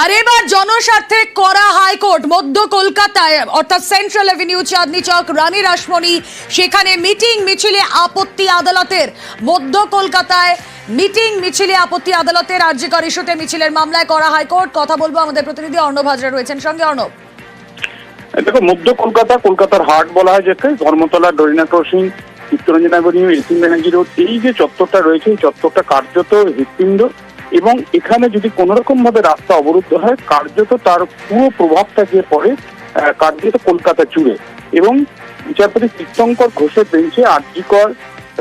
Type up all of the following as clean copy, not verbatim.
আর এবার জনস্বার্থে করা হাইকোর্ট মধ্য কলকাতায় অর্থাৎ সেন্ট্রাল এভিনিউ চাঁদনি চক রানী রাসমণি সেখানে মিটিং মিছিলে আপত্তি আদালতের মধ্য কলকাতায় মিটিং মিছিলে আপত্তি আদালতের আরজিকর ইস্যুতে মিছিলের মামলায় করা হাইকোর্ট। কথা বলবো আমাদের প্রতিনিধি অর্ণব হাজরা রয়েছেন সঙ্গে। অর্ণব, দেখো, মধ্য কলকাতা, কলকাতার হাট বলা হয় যেতে Dharmatala, Dorina crossing, Chittaranjan avenue, SM Banerjee road, এই যে চত্বরটা রয়েছে এই চত্বরটা কার্যত হৃৎপিণ্ড এবং এখানে যদি কোন রকম ভাবে রাস্তা অবরুদ্ধ হয় কার্যত তার পুরো প্রভাবটা গিয়ে পড়ে কার্যত কলকাতা জুড়ে। এবং বিচারপতি তীর্থঙ্কর ঘোষের বেঞ্চে আরজিকর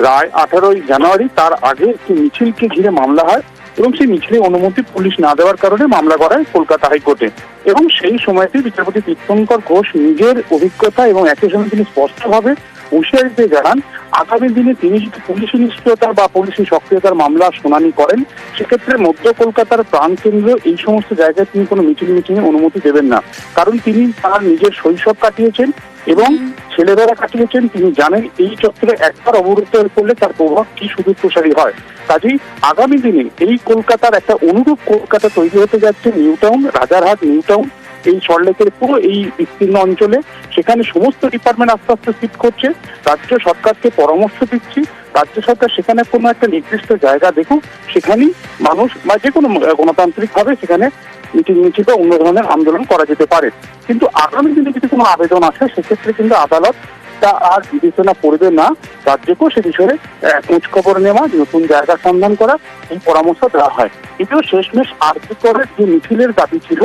রায় 18ই জানুয়ারি তার আগে একটি মিছিলকে ঘিরে মামলা হয় এবং সেই মিছিলে অনুমতি পুলিশ না দেওয়ার কারণে মামলা করায় কলকাতা হাইকোর্টে। এবং সেই সময়তে বিচারপতি তীর্থঙ্কর ঘোষ নিজের অভিজ্ঞতা এবং একই সঙ্গে তিনি স্পষ্টভাবে হুঁশিয়ারি দিয়ে জানান আগামী দিনে তিনি যদি পুলিশি নিষ্ক্রিয়তা বা পুলিশি সক্রিয়তার মামলা শুনানি করেন সেক্ষেত্রে মধ্য কলকাতার প্রাণকেন্দ্র এই সমস্ত জায়গায় তিনি কোনো মিটিংয়ে অনুমতি দেবেন না। কারণ তিনি তার নিজের শৈশব কাটিয়েছেন এবং ছেলেবেলা কাটিয়েছেন, তিনি জানেন এই চত্বরে একবার অবরুদ্ধ হয়ে পড়লে তার প্রভাব কি সুদূর প্রসারী হয়। কাজেই আগামী দিনে এই কলকাতার একটা অনুরূপ কলকাতা তৈরি হতে যাচ্ছে new town, Rajarhat, new town, এই সল্টলেকের পুরো এই বিস্তীর্ণ অঞ্চলে। সেখানে সমস্ত ডিপার্টমেন্ট আস্তে আস্তে শিফট করছে। রাজ্য সরকারকে পরামর্শ দিচ্ছি, রাজ্য সরকার সেখানে কোনো একটা নির্দিষ্ট জায়গা দেখুক, সেখানেই মানুষ বা যে কোনো গণতান্ত্রিক ভাবে সেখানে মিটিং মিছিল বা অন্য ধরনের আন্দোলন করা যেতে পারে। কিন্তু আগামী দিনে যদি কোনো আবেদন আসে সেক্ষেত্রে কিন্তু আদালত তা আর বিবেচনা করবে না, রাজ্যকেও সে বিষয়ে খোঁজ খবর নেওয়া, নতুন জায়গা সন্ধান করা, এই পরামর্শ দেওয়া হয়। কিন্তু শেষমেশ আরজিকরের যে মিছিলের দাবি ছিল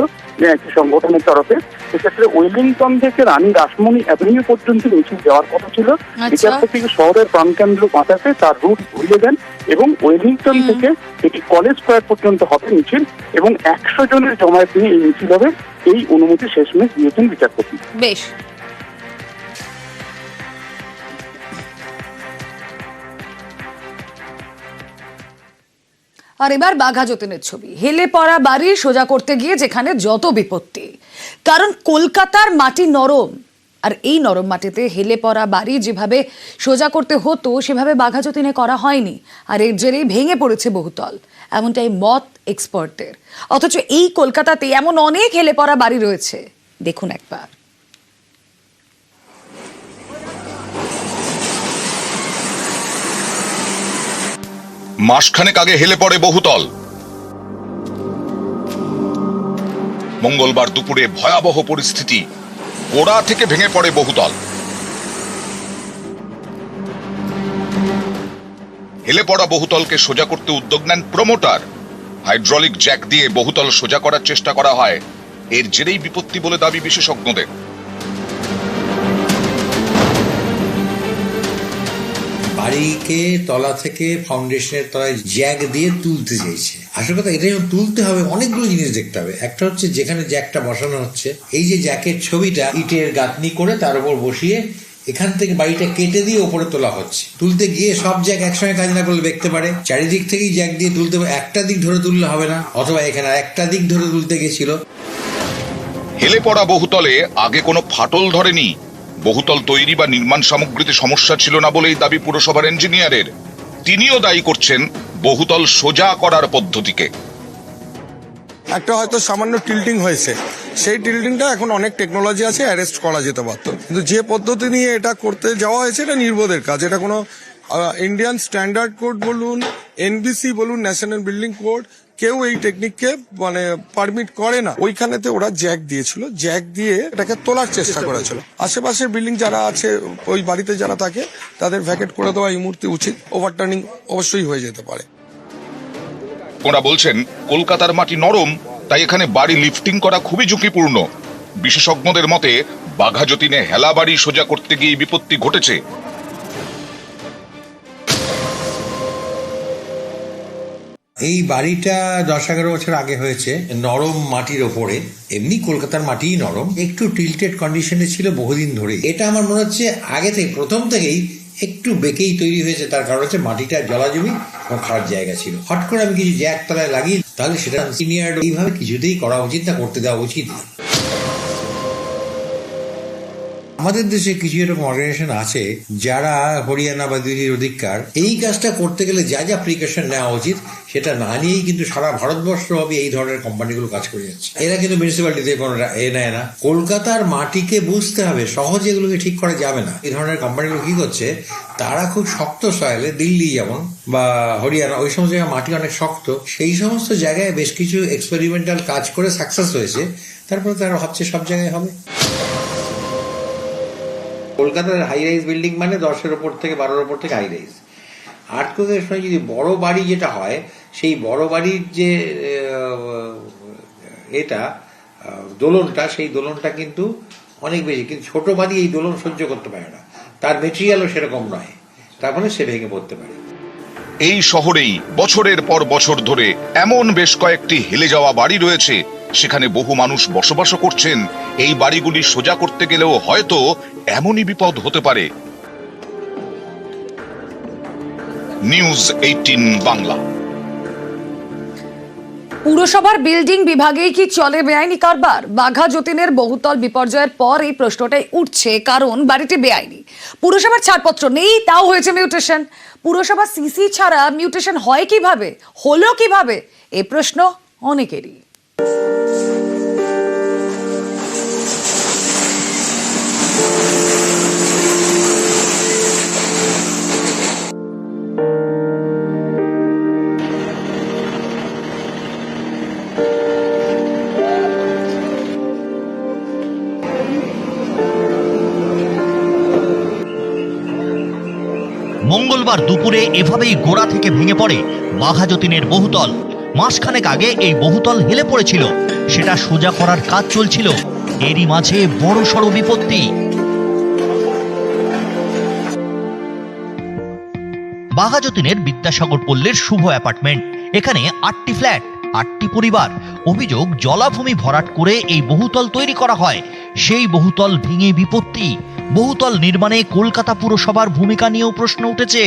একটি সংগঠনের তরফে, সেক্ষেত্রে ওয়েলিংটন থেকে রানী রাসমণি অ্যাভিনিউ পর্যন্ত মিছিল যাওয়ার কথা ছিল। বিচারপতি শহরের প্রাণকেন্দ্র বাঁচাতে তার রুট ঘুরিয়ে দেন এবং ওয়েলিংটন থেকে এটি কলেজ স্কোয়ার পর্যন্ত হবে মিছিল এবং 100 জনের জমায়েত নিয়ে এই মিছিল হবে, এই অনুমতি শেষমেশ দিয়েছেন বিচারপতি। বেশ। আর এবার বাঘা যতীনের ছবি, হেলে পড়া বাড়ি সোজা করতে গিয়ে যেখানে যত বিপত্তি। কারণ কলকাতার মাটি নরম, আর এই নরম মাটিতে হেলে পড়া বাড়ি যেভাবে সোজা করতে হতো সেভাবে বাঘা যতীনে করা হয়নি, আর এর জেরেই ভেঙে পড়েছে বহুতল, এমনটাই মত এক্সপার্টদের। অথচ এই কলকাতাতে এমন অনেক হেলে পড়া বাড়ি রয়েছে, দেখুন একবার। মাসখানেক আগে হেলে পড়ে বহুতল। মঙ্গলবার দুপুরে ভয়াবহ পরিস্থিতি, গোড়া থেকে ভেঙে পড়ে বহুতল। হেলে পড়া বহুতলকে সোজা করতে উদ্যোগ নেন প্রমোটার। হাইড্রোলিক জ্যাক দিয়ে বহুতল সোজা করার চেষ্টা করা হয়, এর জেরেই বিপত্তি বলে দাবি বিশেষজ্ঞদের। বাড়িকে তলা থেকে ফাউন্ডেশনের তলায় জ্যাক দিয়ে তুলতে চাইছে। আসল কথা এটা যখন তুলতে হবে অনেকগুলো জিনিস দেখতে হবে। একটা হচ্ছে যেখানে জ্যাকটা বসানো হচ্ছে, এই যে জ্যাকের ছবিটা ইটের গাঁথনি করে তার উপর বসিয়ে এখান থেকে বাড়িটা কেটে দিয়ে ওপরে তোলা হচ্ছে। তুলতে গিয়ে সব জ্যাক একসঙ্গে কাজ না করলে দেখতে পারে, চারিদিক থেকেই জ্যাক দিয়ে তুলতে হবে, একটা দিক ধরে তুললে হবে না, অথবা এখানে একটা দিক ধরে তুলতে গেছিল। হেলে পড়া বহুতলে আগে কোনো ফাটল ধরেনি, বহুতল তৈরি বা নির্মাণ সামগ্রীতে সমস্যা ছিল না বলেই দাবি পুরসভার ইঞ্জিনিয়ারের। তিনিও দায়ী করছেন বহুতল সোজা করার পদ্ধতিকে। একটা হয়তো সামান্য টিল্টিং হয়েছে, সেই টিল্টিংটা এখন অনেক টেকনোলজি আছে, অ্যারেস্ট করা যেতে পারত। কিন্তু যে পদ্ধতি নিয়ে এটা করতে যাওয়া হয়েছে এটা নির্বোধের কাজ। এটা কোনো ইন্ডিয়ান স্ট্যান্ডার্ড কোড বলুন, এনবিসি বলুন, ন্যাশনাল বিল্ডিং কোড, কেউ এই টেকনিককে মানে পারমিট করে না। ওইখানেতে ওরা জ্যাক দিয়েছিল, জ্যাক দিয়ে এটাকে তোলার চেষ্টা করেছিল। আশেপাশের বিল্ডিং যারা আছে, ওই বাড়িতে যারা থাকে তাদের ভ্যাকেট করে দেওয়া এই মুহূর্তে উচিত। ওভারটার্নিং অবশ্যই হয়ে যেতে পারে। ওরা বলছেন কলকাতার মাটি নরম, তাই এখানে বাড়ি লিফটিং করা খুবই ঝুঁকিপূর্ণ। বিশেষজ্ঞদের মতে বাঘা যতীনে হেলা বাড়ি সোজা করতে গিয়ে বিপত্তি ঘটেছে। এই বাড়িটা 10-11 বছর আগে হয়েছে, নরম মাটির ওপরে। এমনি কলকাতার মাটিই নরম, একটু টিল্টেড কন্ডিশনে ছিল বহুদিন ধরে। এটা আমার মনে হচ্ছে আগে থেকে প্রথম থেকেই একটু বেঁকেই তৈরি হয়েছে। তার কারণ হচ্ছে মাটিটা জলাজমি এবং খারাপ জায়গা ছিল। হট করে আমি কিছু জ্যাক তলায় লাগিয়ে তাহলে সেটা সিনিয়র এইভাবে কিছুতেই করা উচিত না, করতে দেওয়া উচিত না। আমাদের দেশে কিছু এরকম অর্গানাইজেশন আছে যারা হরিয়ানা বা দিল্লির অধিকার, এই কাজটা করতে গেলে যা যা প্রিকশন নেওয়া উচিত সেটা না নিয়েই কিন্তু সারা ভারতবর্ষ হবে এই ধরনের কোম্পানিগুলো কাজ করে যাচ্ছে। এরা কিন্তু মিউনিসিপ্যালিটিতে কোনো নেয় না। কলকাতার মাটিকে বুঝতে হবে, সহজে এগুলোকে ঠিক করা যাবে না। এই ধরনের কোম্পানিগুলো কি করছে, তারা খুব শক্ত সয়েলে, দিল্লি যেমন বা হরিয়ানা, ওই সমস্ত জায়গায় মাটি অনেক শক্ত, সেই সমস্ত জায়গায় বেশ কিছু এক্সপেরিমেন্টাল কাজ করে সাকসেস হয়েছে, তারপরে তারা ভাবছে সব জায়গায় হবে। কলকাতার হাই রাইজ বিল্ডিং মানে 10-এর ওপর থেকে 12-এর ওপর থেকে হাই রাইজ। আর্থকোয়েকের সময় যদি বড় বাড়ি যেটা হয়, সেই বড় বাড়ির যে দোলনটা, সেই দোলনটা কিন্তু অনেক বেশি, কিন্তু ছোট বাড়ি এই দোলন সহ্য করতে পারে না, তার মেটেরিয়ালও সেরকম নয়, তার ফলে সে ভেঙে পড়তে পারে। এই শহরেই বছরের পর বছর ধরে এমন বেশ কয়েকটি হেলে যাওয়া বাড়ি রয়েছে, সেখানে বহু মানুষ বসবাস করছেন। এই বাড়িগুলি সোজা করতে গেলেও হয়তো এমনই বিপদ হতে পারে। নিউজ 18 বাংলা। পুরসভার বিল্ডিং বিভাগেই কি চলে বেআইনি কারবার? বাঘা যতীনের বহুতল বিপর্যয়ের পর এই প্রশ্নটাই উঠছে, কারণ বাড়িটি বেআইনি, পুরসভার ছাড়পত্র নেই, তাও হয়েছে মিউটেশন। পুরসভা সিসি ছাড়া মিউটেশন হয় কিভাবে, হলো কিভাবে, এই প্রশ্ন অনেকেরই। মঙ্গলবার দুপুরে এভাবেই গোড়া থেকে ভেঙে পড়ে বাঘা যতীনের বহুতল। মাসখানেক আগে এই বহুতল হেলে পড়েছিল, সেটা সোজা করার কাজ চলছিল, এরই মাঝে বড়সড় বিপত্তি। বাঘা যতীনের বিদ্যাসাগর পল্লীর শুভ অ্যাপার্টমেন্ট, এখানে 8টি ফ্ল্যাট, 8টি পরিবার। অভিযোগ, জলাভূমি ভরাট করে এই বহুতল তৈরি করা হয়, সেই বহুতল ভেঙে বিপত্তি। বহুতল নির্মাণে কলকাতা পুরসভার ভূমিকা নিয়েও প্রশ্ন উঠেছে।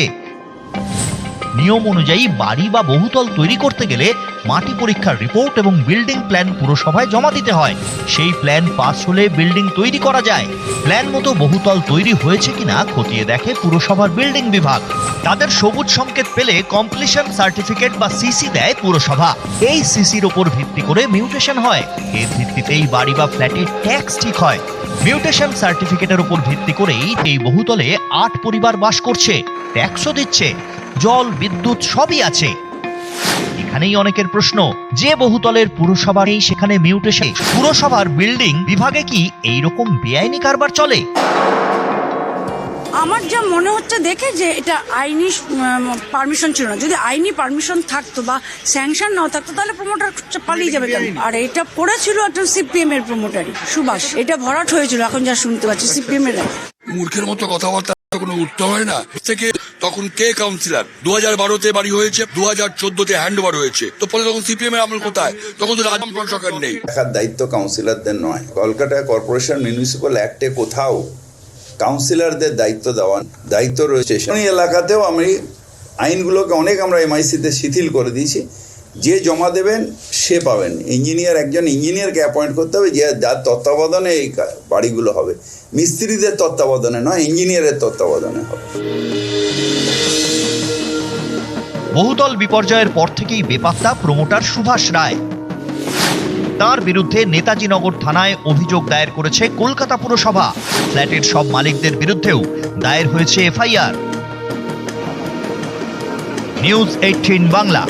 নিয়ম অনুযায়ী বাড়ি বা বহুতল তৈরি করতে গেলে মাটি পরীক্ষার রিপোর্ট এবং বিল্ডিং প্ল্যান পুরসভায় জমা দিতে হয়। সেই প্ল্যান পাস হলে বিল্ডিং তৈরি করা যায়। প্ল্যান মতো বহুতল তৈরি হয়েছে কিনা খতিয়ে দেখে পুরসভার বিল্ডিং বিভাগ। তাদের সবুজ সংকেত পেলে কমপ্লিশন সার্টিফিকেট বা সিসি দেয় পুরসভা। এই সিসির ওপর ভিত্তি করে মিউটেশন হয়, এর ভিত্তিতেই বাড়ি বা ফ্ল্যাটের ট্যাক্স ঠিক হয়। মিউটেশন সার্টিফিকেটের উপর ভিত্তি করেই এই বহুতলে 8 পরিবার বাস করছে, ট্যাক্সও দিচ্ছে, জল বিদ্যুৎ সবই আছে। এখানেই অনেকের প্রশ্ন, যে বহুতলের পুরসভা নেই সেখানে মিউটেশন, পুরসভার বিল্ডিং বিভাগে কি এইরকম বেআইনি কারবার চলে? আমার যা মনে হচ্ছে দেখে যে এটা আইনি পারমিশন ছিল না। যদি আইনি পারমিশন থাকতো বা স্যাংশন নাও থাকতো তাহলে প্রমোটার পালিয়ে যাবে কেন? আর এটা করেছিল একটা সিপিএম এর প্রমোটারই, সুভাষ। এটা ভরাট হয়েছিল, এখন যা শুনতে পাচ্ছি সিপিএম এর। মূর্খের মতো কথাবার্তা কোনো উত্তর হয় না। থেকে তখন কে কাউন্সিলর? 2012-তে বাড়ি হয়েছে, 2014-তে হ্যান্ড ওভার হয়েছে, তো পরে তখন সিপিএম এর আমল কোথায়? তখন তো রাজভবন সরকার নেই। দেখার দায়িত্ব কাউন্সিলরদের নয়। কলকাতা কর্পোরেশন মিউনিসিপ্যাল অ্যাক্টে কোথাও কাউন্সিলরদের দায়িত্ব দেওয়ার দায়িত্ব রয়েছে। সেই এলাকাতেও আমি আইনগুলোকে অনেক আমরা এমআইসিতে শিথিল করে দিয়েছি। যে জমা দেবেন সে পাবেন। ইঞ্জিনিয়ার, একজন ইঞ্জিনিয়ারকে অ্যাপয়েন্ট করতে হবে, যে যার তত্ত্বাবধানে এই বাড়িগুলো হবে। মিস্ত্রিদের তত্ত্বাবধানে নয়, ইঞ্জিনিয়ারের তত্ত্বাবধানে হবে। বহুতল বিপর্যয়ের পর থেকেই বেপাত্তা প্রমোটার সুভাষ রায়। তার বিরুদ্ধে নেতাজি নগর থানায় অভিযোগ দায়ের করেছে কলকাতা পুরসভা। ফ্ল্যাটের সব মালিকদের বিরুদ্ধেও দায়ের হয়েছে এফআইআর। নিউজ 18 বাংলা।